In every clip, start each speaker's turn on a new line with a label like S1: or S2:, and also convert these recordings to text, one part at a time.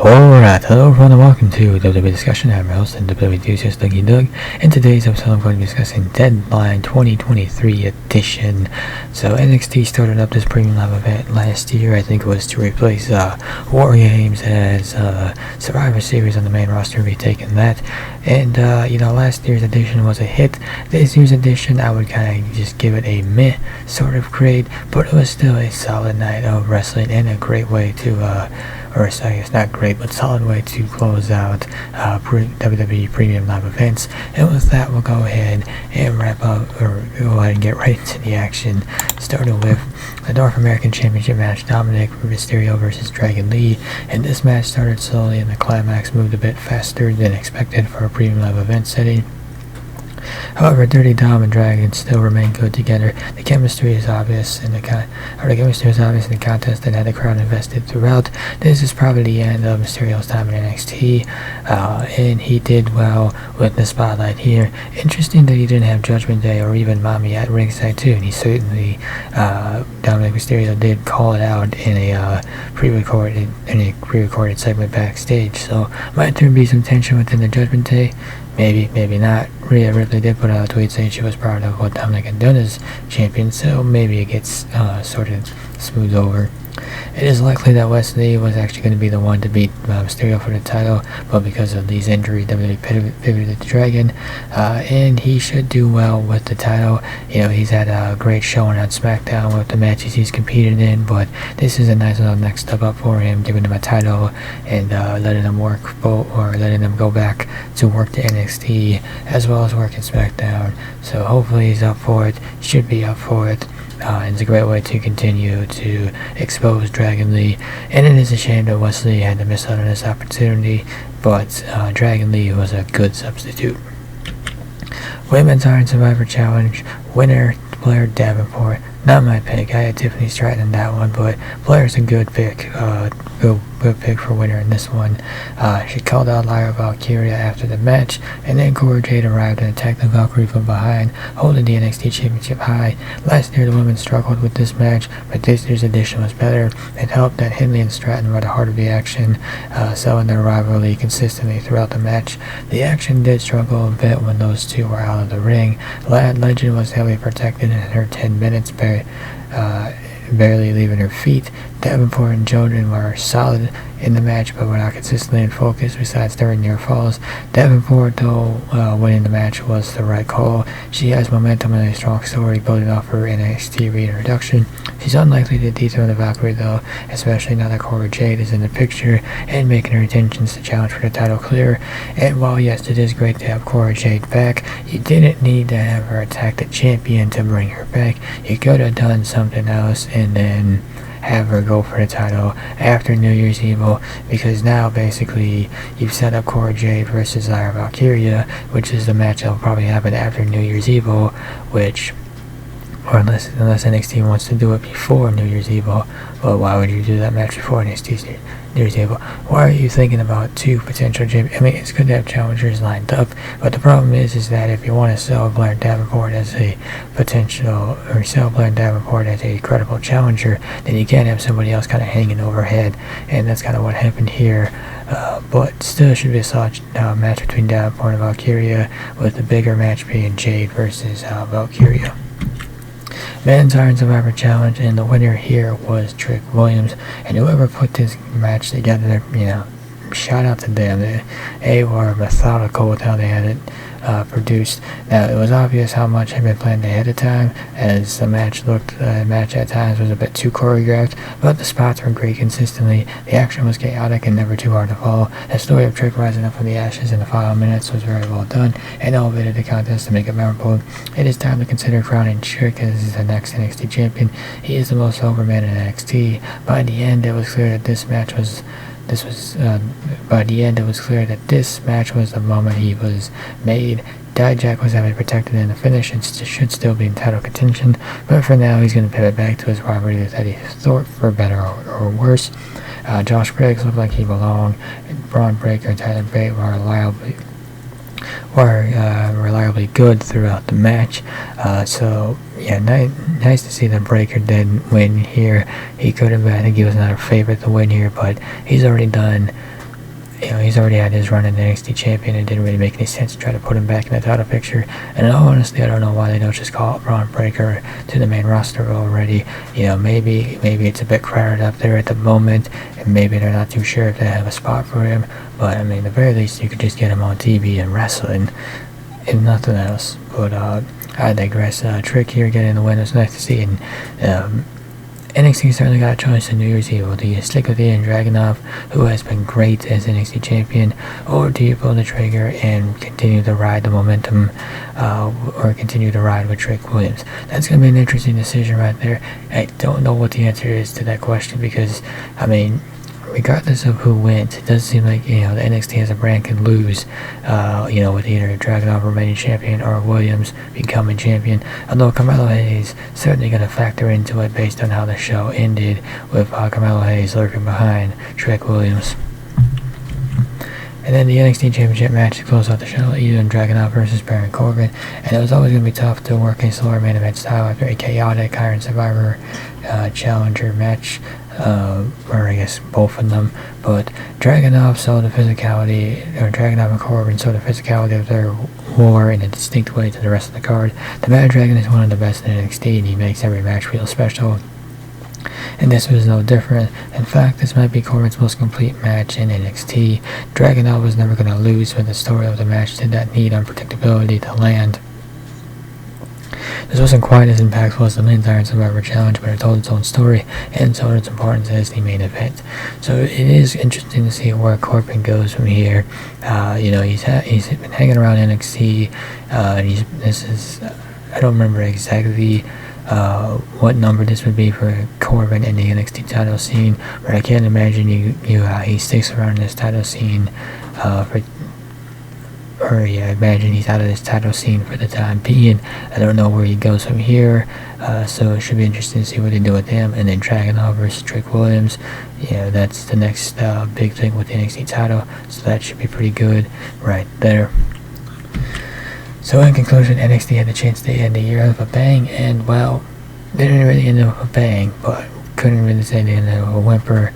S1: Alright, hello everyone and welcome to WWE Discussion. I'm your host and WWE enthusiast Dougie Doug. In today's episode I'm going to be discussing Deadline 2023 edition. So NXT started up this premium live event last year. I think it was to replace War Games as Survivor Series on the main roster. We've taken that. And last year's edition was a hit. This year's edition I would kind of just give it a meh sort of grade, but it was still a solid night of wrestling and a great way to or I guess not great, but solid way to close out WWE Premium Live events. And with that, we'll go ahead and wrap up, or go ahead and get right into the action. Starting with the North American Championship match, Dominic Mysterio versus Dragon Lee. And this match started slowly, and the climax moved a bit faster than expected for a Premium Live event setting. However, Dirty Dom and Dragon still remain good together. The chemistry is obvious in the contest that had the crowd invested throughout. This is probably the end of Mysterio's time in NXT, and he did well with the spotlight here. Interesting that he didn't have Judgment Day or even Mommy at ringside too, and he certainly, Dominic Mysterio did call it out in a pre-recorded segment backstage. So might there be some tension within the Judgment Day? Maybe not. Rhea Ripley did put out a tweet saying she was proud of what Dominic had done as champion, so maybe it gets sort of smoothed over. It is likely that Wesley was actually going to be the one to beat Mysterio for the title, but because of these injuries, WWE pivoted to Dragon, and he should do well with the title. He's had a great showing on SmackDown with the matches he's competed in, but this is a nice little next step up for him, giving him a title and letting him letting him go back to work the NXT as well as working SmackDown. So hopefully he's up for it. Should be up for it. It's a great way to continue to expose Dragon Lee, and it is a shame that Wesley had to miss out on this opportunity, but Dragon Lee was a good substitute. Women's Iron Survivor Challenge winner Blair Davenport. Not my pick. I had Tiffany Stratton in that one, but Blair's a good pick. Good pick for winner in this one. She called out Valkiria after the match, and then Cora Jade arrived and attacked the Valkyrie from behind, holding the NXT Championship high. Last year the women struggled with this match, but this year's edition was better. It helped that Hindley and Stratton were the heart of the action, selling their rivalry consistently throughout the match. The action did struggle a bit when those two were out of the ring. Legend was heavily protected in her 10 minutes, barely leaving her feet. Davenport and Jordan were solid in the match, but were not consistently in focus besides during near falls. Davenport, though, winning the match was the right call. She has momentum and a strong story building off her NXT reintroduction. She's unlikely to dethrone the Valkyrie, though, especially now that Cora Jade is in the picture and making her intentions to challenge for the title clear. And while yes, it is great to have Cora Jade back, you didn't need to have her attack the champion to bring her back. You could have done something else and then have her go for the title after New Year's Evil, because now basically you've set up Cora Jade versus Valkiria, which is the match that'll probably happen after New Year's Evil, or unless NXT wants to do it before New Year's Evil. Well, why would you do that match before NXT New Year's Evil? Why are you thinking about two potential champions? I mean, it's good to have challengers lined up, but the problem is that if you want to sell Blair Davenport as a credible challenger, then you can't have somebody else kind of hanging overhead, and that's kind of what happened here. But still should be a solid match between Davenport and Valkyria, with the bigger match being Jade versus Valkyria. Men's Iron Survivor Challenge, and the winner here was Trick Williams, and whoever put this match together, shout out to them. They were methodical with how they had it produced. Now, it was obvious how much had been planned ahead of time, as the match at times was a bit too choreographed, but the spots were great consistently. The action was chaotic and never too hard to follow. The story of Trick rising up from the ashes in the final minutes was very well done and elevated the contest to make it memorable. It is time to consider crowning Trick as the next NXT champion. He is the most over man in NXT. By the end, it was clear that this match was the moment he was made. Dijak was heavily protected in the finish and should still be in title contention, but for now he's going to pivot back to his rivalry with Eddie Thorpe, for better or worse. Josh Briggs looked like he belonged. Braun Breaker and Tyler Bate were reliably good throughout the match. So yeah, nice to see that Breaker did win here. He could have, I think he was not a favorite to win here, but he's already done he's already had his run in the NXT champion. It didn't really make any sense to try to put him back in the title picture. And honestly, I don't know why they don't just call Braun Breaker to the main roster already. Maybe it's a bit crowded up there at the moment, and maybe they're not too sure if they have a spot for him. But I mean, at the very least, you could just get him on TV and wrestling, if nothing else. But I digress. Trick here getting the win was nice to see, and NXT certainly got a choice in New Year's Eve. Do you stick with Ian Dragonov, who has been great as NXT champion, or do you pull the trigger and continue to ride the momentum, or continue to ride with Trick Williams? That's going to be an interesting decision right there. I don't know what the answer is to that question, because, I mean, regardless of who wins, it does seem like, the NXT as a brand can lose, with either Dragonov remaining champion or Williams becoming champion. Although Carmelo Hayes certainly going to factor into it based on how the show ended, with Carmelo Hayes lurking behind Trick Williams. And then the NXT Championship match to close out the show, Ian Dragonov versus Baron Corbin. And it was always going to be tough to work a slower main event style after a chaotic Iron Survivor Challenger match, or I guess both of them. But Dragonov saw the physicality, or Dragonov and Corvin saw the physicality of their war in a distinct way to the rest of the card. The Mad Dragon is one of the best in NXT, and he makes every match feel special. And this was no different. In fact, this might be Corbin's most complete match in NXT. Dragonov was never going to lose, when the story of the match did not need unpredictability to land. This wasn't quite as impactful as the Men's Iron Survivor Challenge, but it told its own story and told its importance as the main event. So it is interesting to see where Corbin goes from here. He's been hanging around NXT. I don't remember exactly what number this would be for Corbin in the NXT title scene, but I can't imagine he sticks around in this title scene I imagine he's out of this title scene for the time being. I don't know where he goes from here, so it should be interesting to see what they do with him. And then Dragonov versus Trick Williams, that's the next big thing with the NXT title, so that should be pretty good right there. So in conclusion, NXT had the chance to end the year with a bang, and well, they didn't really end up with a bang, but couldn't really say they ended with a whimper.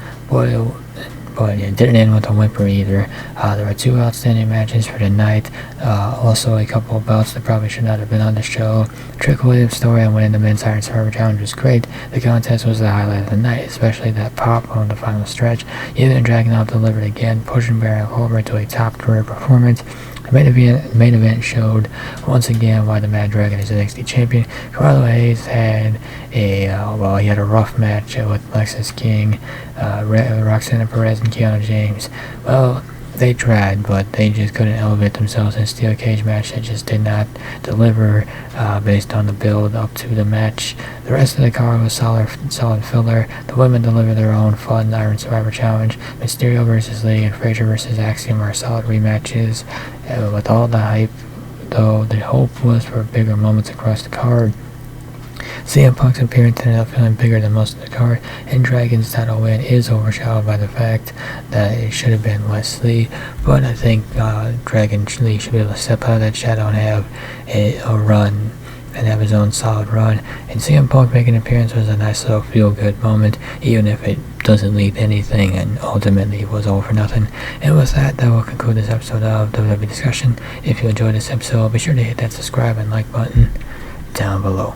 S1: But it didn't end with a whimper either. There were two outstanding matches for the night. Also a couple of belts that probably should not have been on the show. Trick Williams' story on winning the Men's Iron Survivor Challenge was great. The contest was the highlight of the night, especially that pop on the final stretch. Even Dragonov delivered again, pushing Baron Corbin to a top career performance. The main event showed once again why the Mad Dragon is the NXT champion. Carmelo Hayes had he had a rough match with Lexis King, Roxanne Perez, and Kiana James. Well, they tried, but they just couldn't elevate themselves in a steel cage match that just did not deliver based on the build up to the match. The rest of the card was solid filler. The women delivered their own fun Iron Survivor Challenge. Mysterio versus Lee and Frazier versus Axiom are solid rematches. With all the hype, though, the hope was for bigger moments across the card. CM Punk's appearance ended up feeling bigger than most of the card, and Dragon's title win is overshadowed by the fact that it should have been Wesley. But I think Dragon Lee should be able to step out of that shadow and have a run, and have his own solid run. And CM Punk making an appearance was a nice little feel-good moment, even if it doesn't lead to anything and ultimately was all for nothing. And with that will conclude this episode of WWE Discussion. If you enjoyed this episode, be sure to hit that subscribe and like button down below.